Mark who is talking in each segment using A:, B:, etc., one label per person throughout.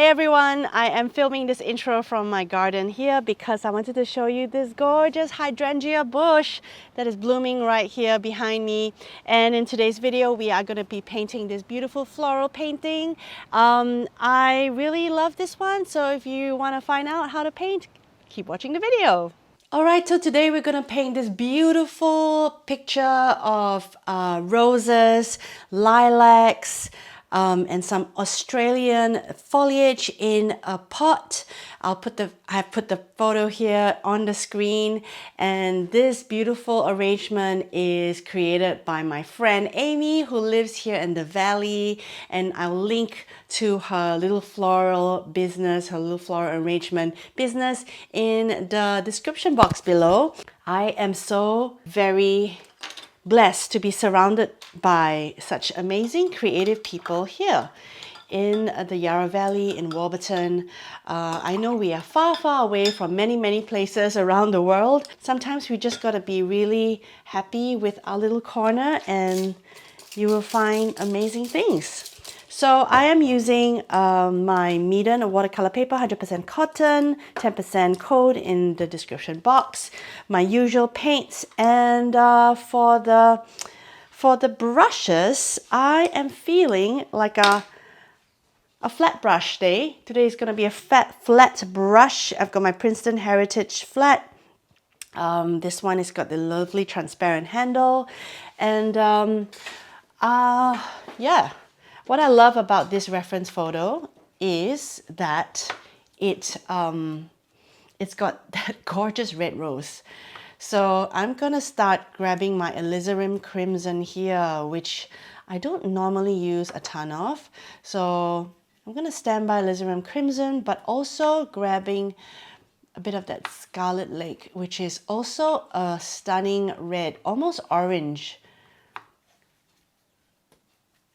A: Hey everyone, I am filming this intro from my garden here because I wanted to show you this gorgeous hydrangea bush that is blooming right here behind me. And in today's video, we are going to be painting this beautiful floral painting. I really love this one, so if you want to find out how to paint, keep watching the video. Alright, so today we're going to paint this beautiful picture of roses, lilacs, and some Australian foliage in a pot. I have put the photo here on the screen, and this beautiful arrangement is created by my friend Amy, who lives here in the valley, and I'll link to her little floral business, her little floral arrangement business in the description box below. I am so very blessed to be surrounded by such amazing creative people here in the Yarra Valley in Warburton. I know we are far away from many places around the world. Sometimes we just gotta be really happy with our little corner and you will find amazing things. So I am using my Medan watercolor paper, 100% cotton, 10% code in the description box, my usual paints, and for the brushes, I am feeling like a flat brush day. Today is going to be a flat brush. I've got my Princeton Heritage flat. This one has got the lovely transparent handle, and yeah. What I love about this reference photo is that it's got that gorgeous red rose. So I'm gonna start grabbing my alizarin crimson here, which I don't normally use a ton of. So I'm gonna stand by alizarin crimson, but also grabbing a bit of that Scarlet Lake, which is also a stunning red, almost orange.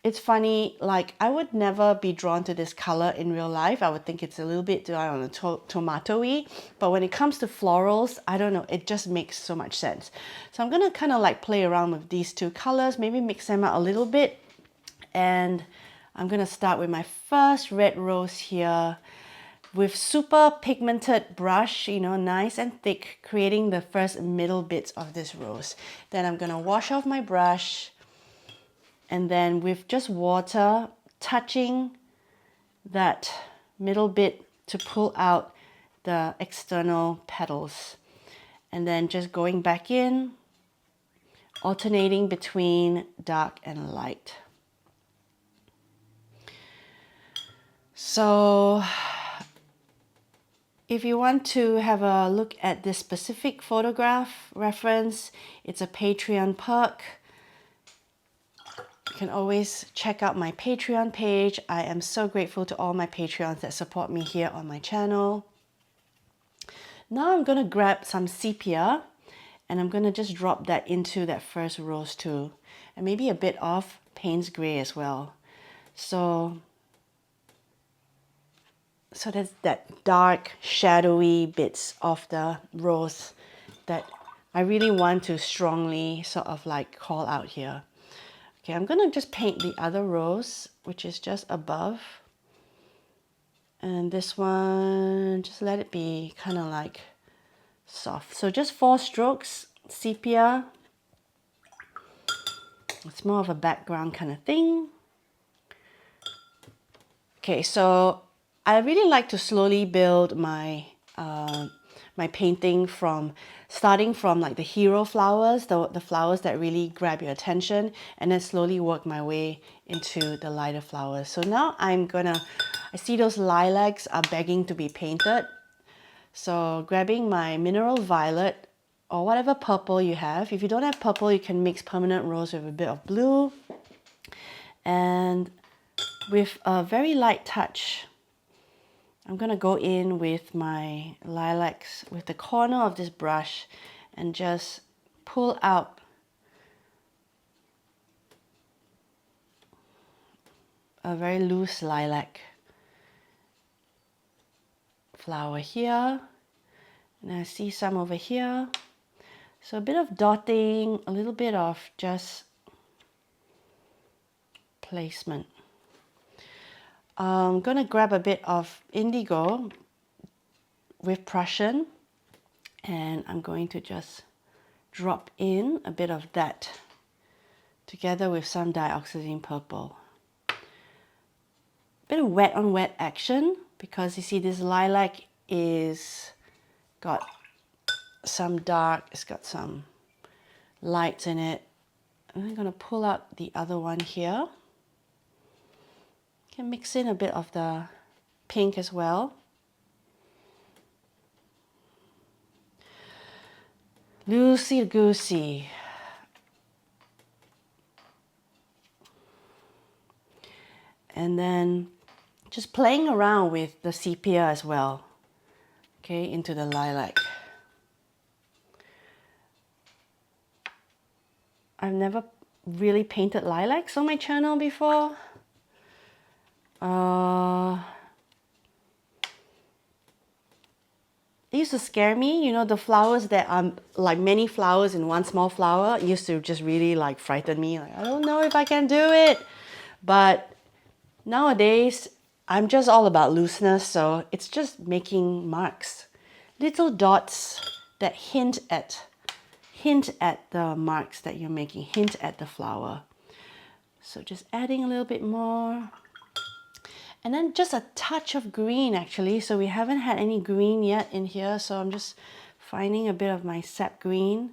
A: It's funny, like I would never be drawn to this color in real life. I would think it's a little bit, I don't know, tomatoey. But when it comes to florals, I don't know, it just makes so much sense. So I'm gonna kind of like play around with these two colors, maybe mix them out a little bit. And I'm gonna start with my first red rose here with super pigmented brush, you know, nice and thick, creating the first middle bits of this rose. Then I'm gonna wash off my brush, and then with just water touching that middle bit to pull out the external petals. And then just going back in, alternating between dark and light. So if you want to have a look at this specific photograph reference, it's a Patreon perk. You can always check out my Patreon page. I am so grateful to all my Patreons that support me here on my channel. Now I'm going to grab some sepia and I'm going to just drop that into that first rose too. And maybe a bit of Payne's Grey as well. So there's that dark, shadowy bits of the rose that I really want to strongly sort of like call out here. Okay, I'm gonna just paint the other rose, which is just above. And this one, just let it be kind of like soft. So just 4 strokes, sepia. It's more of a background kind of thing. Okay, so I really like to slowly build my my painting from starting from like the hero flowers, the flowers that really grab your attention, and then slowly work my way into the lighter flowers. So now I see those lilacs are begging to be painted. So grabbing my mineral violet or whatever purple you have. If you don't have purple, you can mix permanent rose with a bit of blue. And with a very light touch, I'm going to go in with my lilacs with the corner of this brush and just pull out a very loose lilac flower here. And I see some over here. So a bit of dotting, a little bit of just placement. I'm gonna grab a bit of indigo with Prussian, and I'm going to just drop in a bit of that together with some dioxazine purple. Bit of wet on wet action, because you see this lilac is got some dark, it's got some lights in it. And I'm gonna pull out the other one here. Can mix in a bit of the pink as well. Loosey Goosey. And then just playing around with the sepia as well. Okay, into the lilac. I've never really painted lilacs on my channel before. It used to scare me, you know, the flowers that are like many flowers in one small flower used to just really like frighten me. Like, I don't know if I can do it. But nowadays, I'm just all about looseness, so it's just making marks. Little dots that hint at the marks that you're making, hint at the flower. So just adding a little bit more. And then just a touch of green actually. So we haven't had any green yet in here. So I'm just finding a bit of my sap green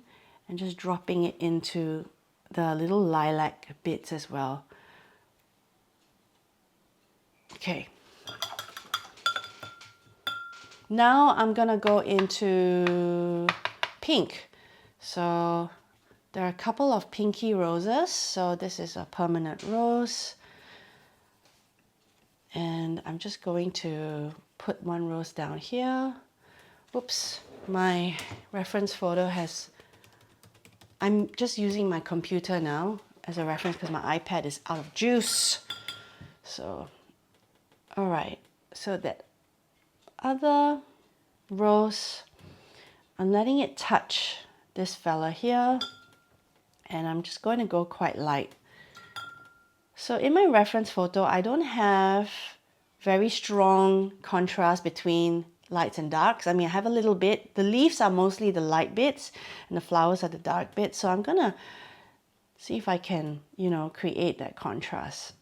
A: and just dropping it into the little lilac bits as well. Okay. Now I'm gonna go into pink. So there are a couple of pinky roses. So this is a permanent rose. And I'm just going to put one rose down here. Oops, my reference photo has, I'm just using my computer now as a reference because my iPad is out of juice. So, all right, so that other rose, I'm letting it touch this fella here, and I'm just going to go quite light. So in my reference photo, I don't have very strong contrast between lights and darks. I mean, I have a little bit. The leaves are mostly the light bits and the flowers are the dark bits. So I'm gonna see if I can, you know, create that contrast.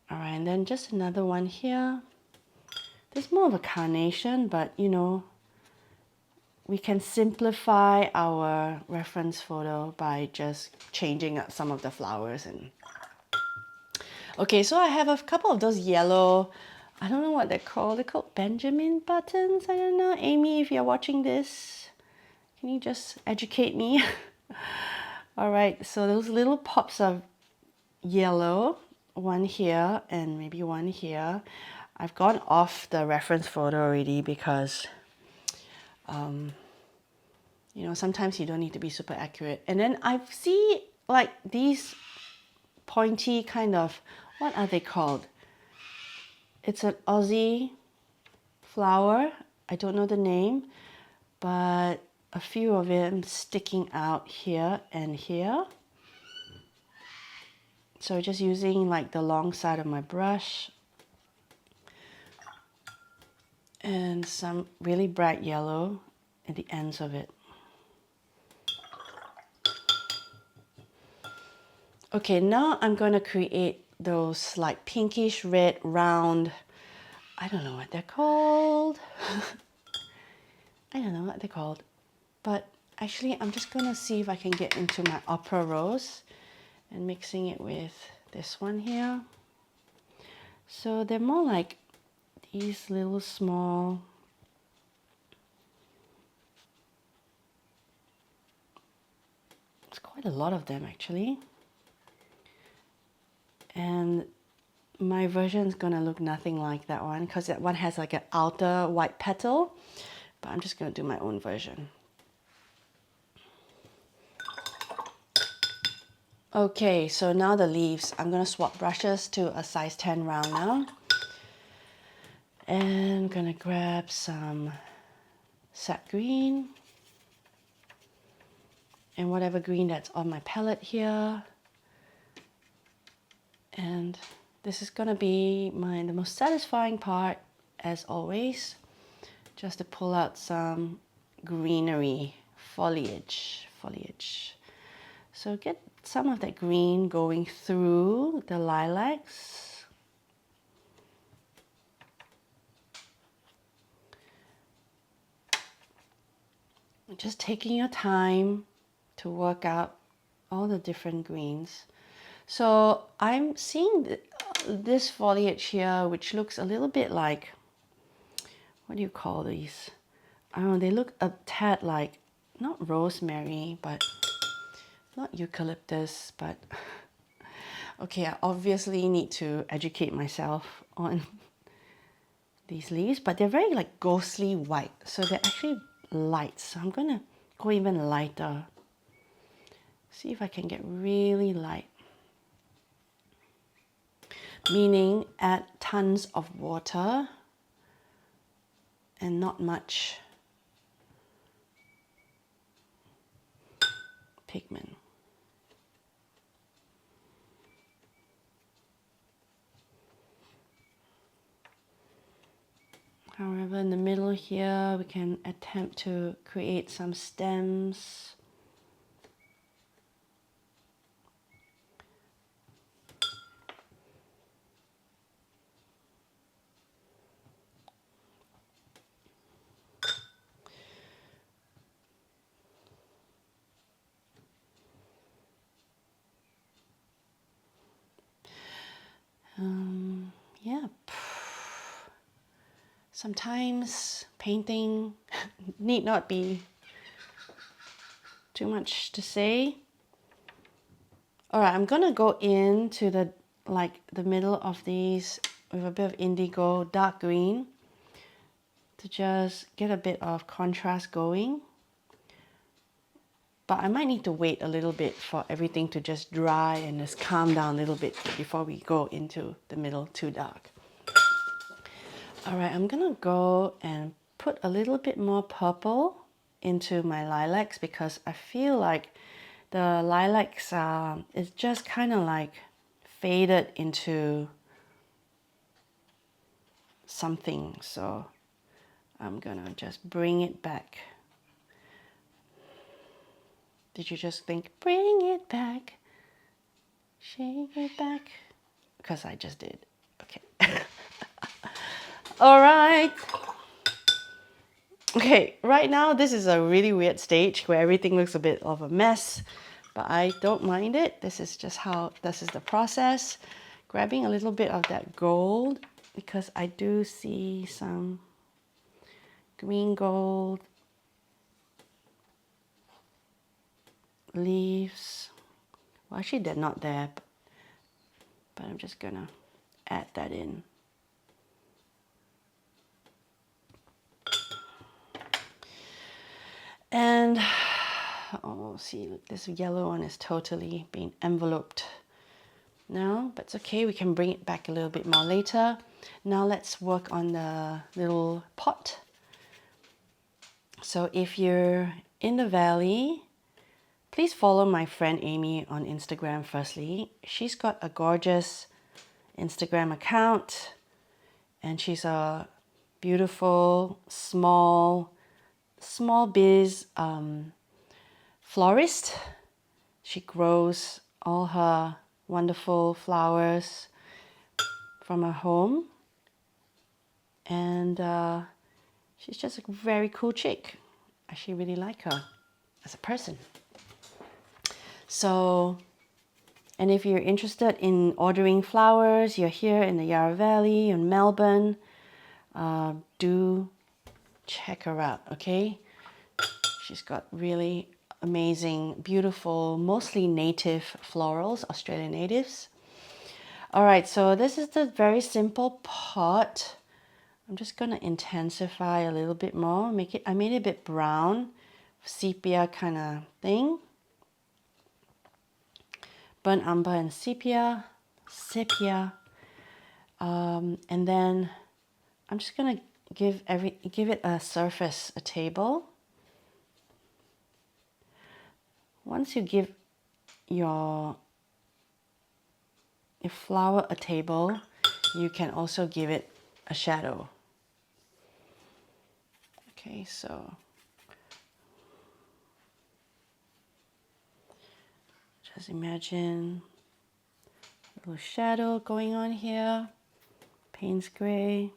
A: All right, and then just another one here. There's more of a carnation, but you know, we can simplify our reference photo by just changing up some of the flowers. And okay, so I have a couple of those yellow, I don't know what they're called. They're called Benjamin buttons. I don't know. Amy, if you're watching this, can you just educate me? All right, so those little pops of yellow, one here and maybe one here. I've gone off the reference photo already because you know, sometimes you don't need to be super accurate. And then I see like these pointy kind of, what are they called? It's an Aussie flower. I don't know the name, but a few of them sticking out here and here. So just using like the long side of my brush and some really bright yellow at the ends of it. Okay, now I'm going to create those like pinkish red round, I don't know what they're called. I don't know what they're called. But actually, I'm just going to see if I can get into my opera rose and mixing it with this one here. So they're more like these little small, it's quite a lot of them actually. And my version is gonna look nothing like that one because that one has like an outer white petal, but I'm just gonna do my own version. Okay, so now the leaves. I'm gonna swap brushes to a size 10 round now. And I'm gonna grab some Sap Green and whatever green that's on my palette here. And This is gonna be the most satisfying part, as always, just to pull out some greenery, foliage. So get some of that green going through the lilacs. Just taking your time to work out all the different greens. So I'm seeing this foliage here, which looks a little bit like, what do you call these? I don't know, they look a tad like, not rosemary, but not eucalyptus, but okay, I obviously need to educate myself on these leaves, but they're very like ghostly white, so they're actually light. So I'm gonna go even lighter. See if I can get really light. Meaning add tons of water and not much pigment. However, in the middle here, we can attempt to create some stems. Yeah. Sometimes painting need not be too much to say. All right, I'm gonna go into the middle of these with a bit of indigo, dark green, to just get a bit of contrast going. But I might need to wait a little bit for everything to just dry and just calm down a little bit before we go into the middle too dark. All right, I'm gonna go and put a little bit more purple into my lilacs because I feel like the lilacs is just kind of like faded into something. So I'm gonna just bring it back. Did you just think, bring it back, shake it back? Because I just did. Okay. All right. Okay, right now this is a really weird stage where everything looks a bit of a mess, but I don't mind it. This is just how, this is the process. Grabbing a little bit of that gold because I do see some green gold leaves. Well, actually they're not there, but I'm just gonna add that in. And oh, see, look, this yellow one is totally being enveloped now, but it's okay, we can bring it back a little bit more later. Now let's work on the little pot. So if you're in the valley, please follow my friend Amy on Instagram firstly. She's got a gorgeous Instagram account and she's a beautiful small biz florist. She grows all her wonderful flowers from her home, and she's just a very cool chick. I actually really like her as a person. So, and if you're interested in ordering flowers, you're here in the Yarra Valley in Melbourne, do check her out, okay? She's got really amazing, beautiful, mostly native florals, Australian natives. All right, so this is the very simple pot. I'm just gonna intensify a little bit more, I made it a bit brown, sepia kind of thing. Burnt umber and sepia. And then I'm just gonna give it a surface, a table. Once you give your if flower a table, you can also give it a shadow. Okay, so just imagine a little shadow going on here. Payne's gray.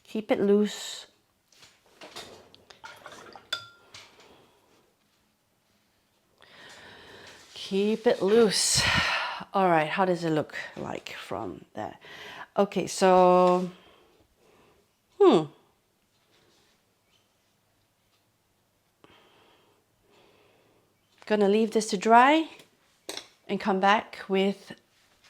A: Keep it loose. Keep it loose. All right, how does it look like from there? Okay, so, gonna leave this to dry and come back with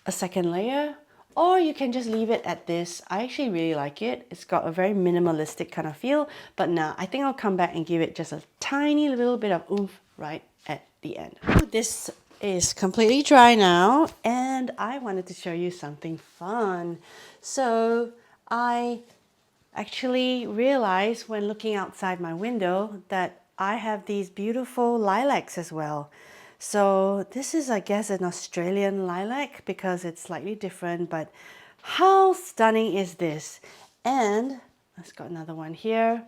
A: a second layer, or you can just leave it at this. I actually really like it. It's got a very minimalistic kind of feel, but now I think I'll come back and give it just a tiny little bit of oomph right at the end. This is completely dry now, and I wanted to show you something fun. So I actually realized when looking outside my window that I have these beautiful lilacs as well. So this is, I guess, an Australian lilac because it's slightly different, but how stunning is this? And let's got another one here.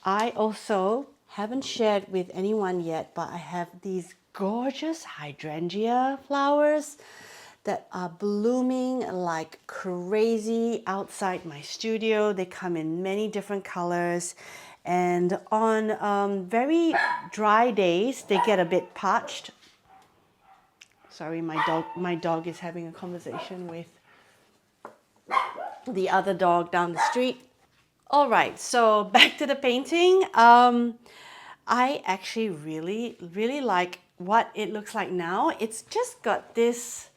A: I also haven't shared with anyone yet, but I have these gorgeous hydrangea flowers that are blooming like crazy outside my studio. They come in many different colors, and on very dry days they get a bit parched. Sorry, my dog is having a conversation with the other dog down the street. All right, so back to the painting. I actually really like what it looks like now. It's just got this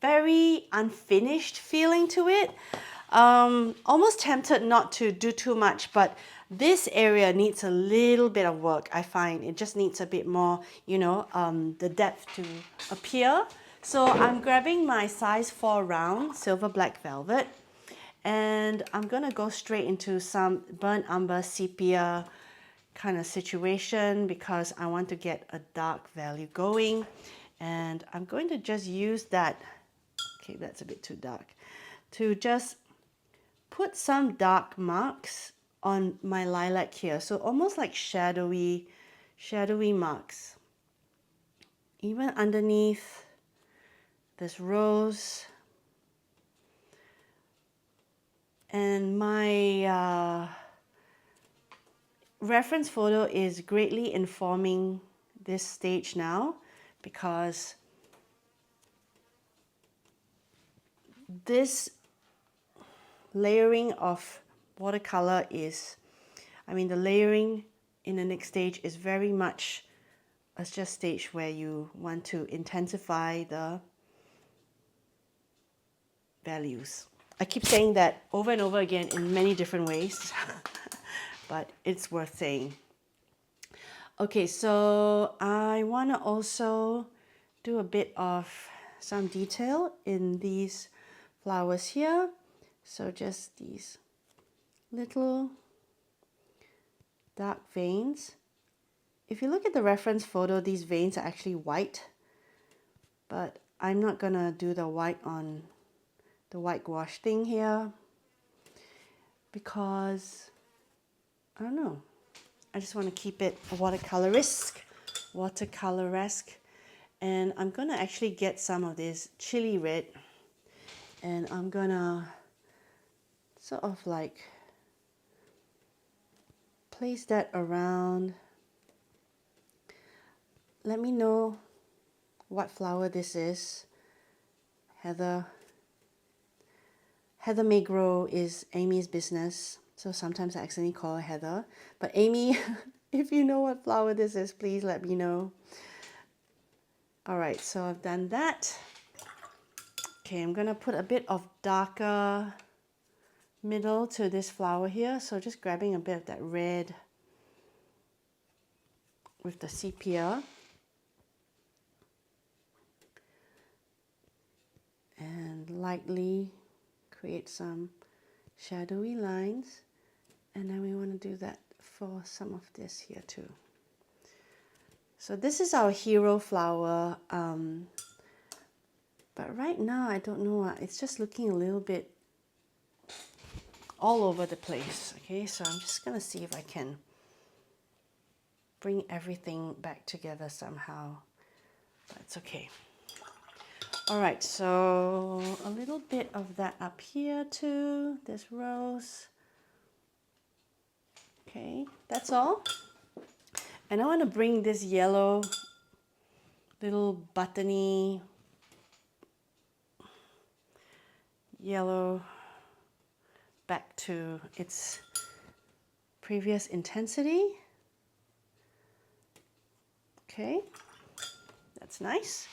A: very unfinished feeling to it. Almost tempted not to do too much, but this area needs a little bit of work. I find it just needs a bit more, you know, the depth to appear. So I'm grabbing my size 4 round silver black velvet, and I'm gonna go straight into some burnt umber sepia kind of situation because I want to get a dark value going, and I'm going to just use that. Okay, that's a bit too dark. To just put some dark marks on my lilac here, so almost like shadowy marks. Even underneath this rose. And my reference photo is greatly informing this stage now because this layering of watercolor is, I mean, the layering in the next stage is very much a just stage where you want to intensify the values. I keep saying that over and over again in many different ways, but it's worth saying. Okay, so I want to also do a bit of some detail in these flowers here. So just these little dark veins. If you look at the reference photo, these veins are actually white, but I'm not gonna do the white on the whitewash thing here because I don't know. I just want to keep it watercoloresque, and I'm gonna actually get some of this chili red, and I'm gonna sort of like place that around. Let me know what flower this is. Heather may grow is Amy's business, so sometimes I accidentally call her Heather. But Amy, if you know what flower this is, please let me know. All right, so I've done that. Okay, I'm gonna put a bit of darker middle to this flower here. So just grabbing a bit of that red with the sepia. And lightly create some shadowy lines. And then we want to do that for some of this here too. So this is our hero flower, but right now I don't know, it's just looking a little bit all over the place. Okay, so I'm just gonna see if I can bring everything back together somehow, but it's okay. All right, so a little bit of that up here too, this rose. Okay, that's all. And I want to bring this yellow little buttony yellow back to its previous intensity. Okay, that's nice.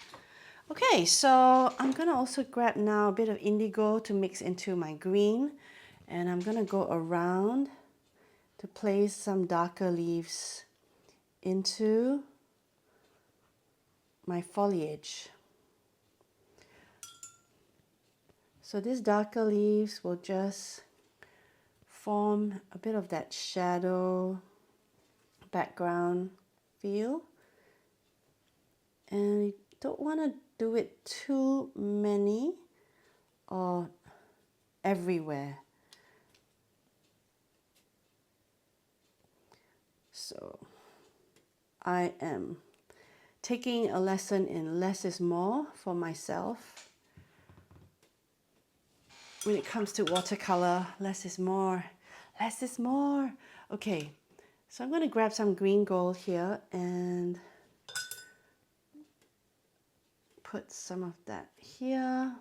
A: Okay, so I'm gonna also grab now a bit of indigo to mix into my green, and I'm gonna go around to place some darker leaves into my foliage. So these darker leaves will just form a bit of that shadow background feel. And you don't want to do it too many or everywhere. So I am taking a lesson in less is more for myself. When it comes to watercolor, less is more. Less is more. Okay, so I'm going to grab some green gold here and put some of that here.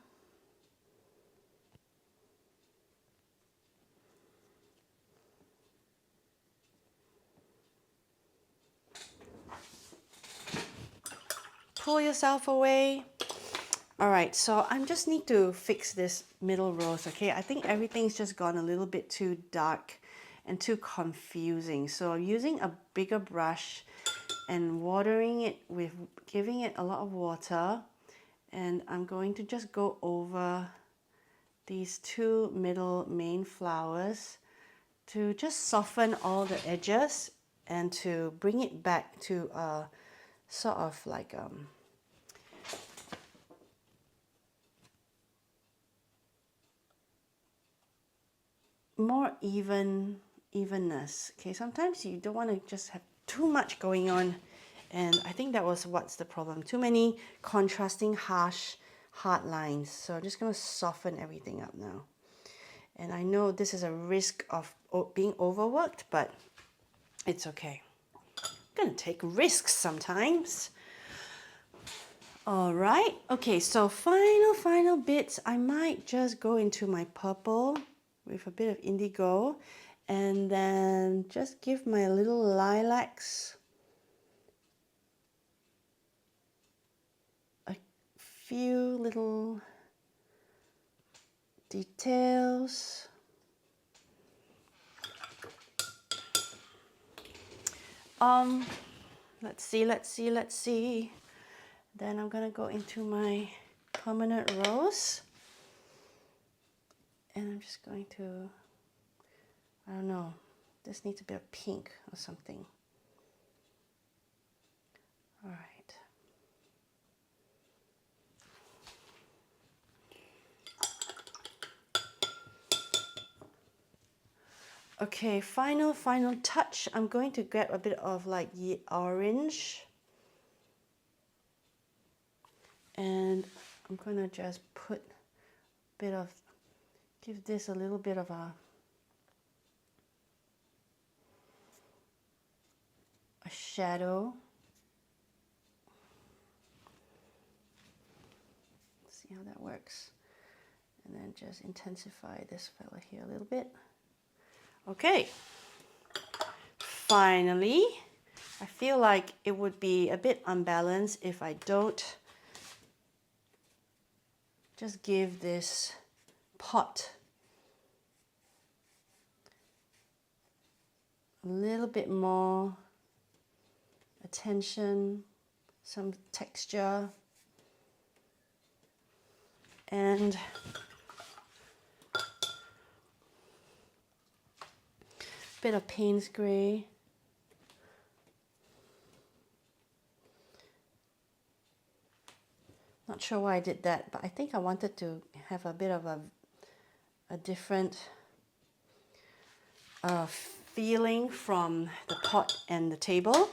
A: Pull yourself away. All right, so I just need to fix this middle rose, okay? I think everything's just gone a little bit too dark and too confusing. So I'm using a bigger brush and watering it with, giving it a lot of water. And I'm going to just go over these two middle main flowers to just soften all the edges and to bring it back to a sort of like more evenness. Okay, sometimes you don't want to just have too much going on, and I think that was what's the problem. Too many contrasting harsh hard lines. So I'm just going to soften everything up now. And I know this is a risk of being overworked, but it's okay. I'm going to take risks sometimes. All right, okay, so final bits. I might just go into my purple with a bit of indigo and then just give my little lilacs a few little details. Let's see. Then I'm gonna go into my permanent rose. And I'm just going to, I don't know, this needs a bit of pink or something. All right. Okay, final touch. I'm going to get a bit of like orange. And I'm gonna just put a bit of, give this a little bit of a shadow. See how that works. And then just intensify this fella here a little bit. Okay, finally, I feel like it would be a bit unbalanced if I don't just give this pot a little bit more attention, some texture, and a bit of Payne's Grey. not sure why I did that, but I think I wanted to have a bit of a different feeling from the pot and the table.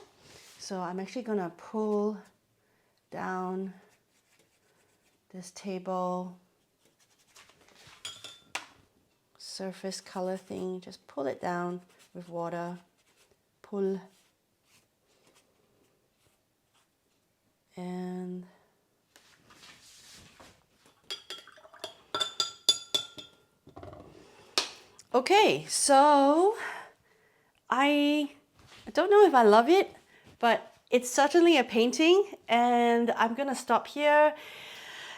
A: So I'm actually going to pull down this table surface color thing, just pull it down with water, pull, and okay, so I don't know if I love it, but it's certainly a painting, and I'm gonna stop here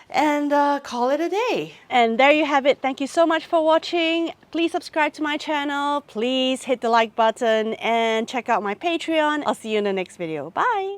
A: and call it a day. And there you have it. Thank you so much for watching. Please subscribe to my channel. Please hit the like button and check out my Patreon. I'll see you in the next video. Bye.